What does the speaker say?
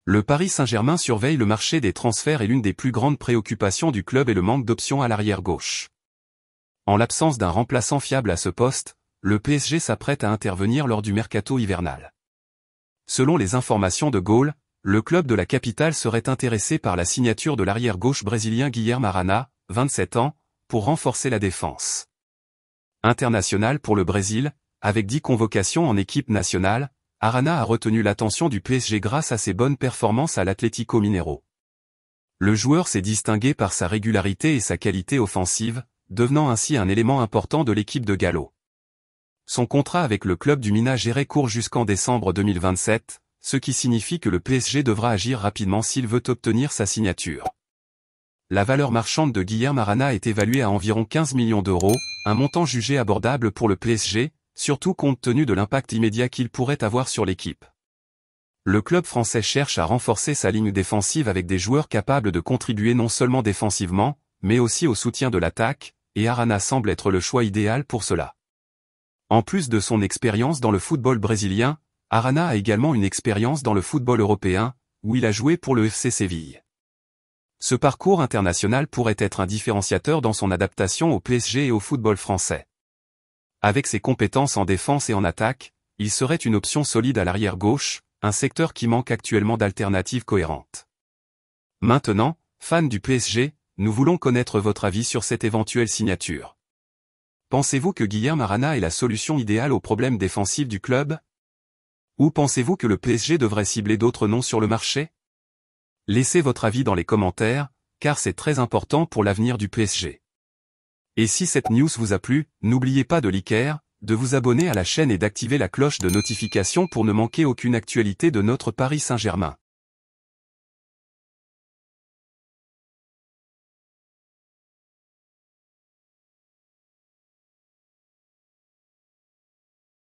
Le Paris Saint-Germain surveille le marché des transferts et l'une des plus grandes préoccupations du club est le manque d'options à l'arrière gauche. En l'absence d'un remplaçant fiable à ce poste, le PSG s'apprête à intervenir lors du mercato hivernal. Selon les informations de Goal, le club de la capitale serait intéressé par la signature de l'arrière gauche brésilien Guilherme Arana, 27 ans, pour renforcer la défense. International pour le Brésil, avec 10 convocations en équipe nationale, Arana a retenu l'attention du PSG grâce à ses bonnes performances à l'Atlético Mineiro. Le joueur s'est distingué par sa régularité et sa qualité offensive, devenant ainsi un élément important de l'équipe de Gallo. Son contrat avec le club du Minas Gerais court jusqu'en décembre 2027, ce qui signifie que le PSG devra agir rapidement s'il veut obtenir sa signature. La valeur marchande de Guilherme Arana est évaluée à environ 15 millions d'euros, un montant jugé abordable pour le PSG, surtout compte tenu de l'impact immédiat qu'il pourrait avoir sur l'équipe. Le club français cherche à renforcer sa ligne défensive avec des joueurs capables de contribuer non seulement défensivement, mais aussi au soutien de l'attaque, et Arana semble être le choix idéal pour cela. En plus de son expérience dans le football brésilien, Arana a également une expérience dans le football européen, où il a joué pour le FC Séville. Ce parcours international pourrait être un différenciateur dans son adaptation au PSG et au football français. Avec ses compétences en défense et en attaque, il serait une option solide à l'arrière gauche, un secteur qui manque actuellement d'alternatives cohérentes. Maintenant, fans du PSG, nous voulons connaître votre avis sur cette éventuelle signature. Pensez-vous que Guilherme Arana est la solution idéale aux problèmes défensifs du club? Ou pensez-vous que le PSG devrait cibler d'autres noms sur le marché? Laissez votre avis dans les commentaires, car c'est très important pour l'avenir du PSG. Et si cette news vous a plu, n'oubliez pas de liker, de vous abonner à la chaîne et d'activer la cloche de notification pour ne manquer aucune actualité de notre Paris Saint-Germain.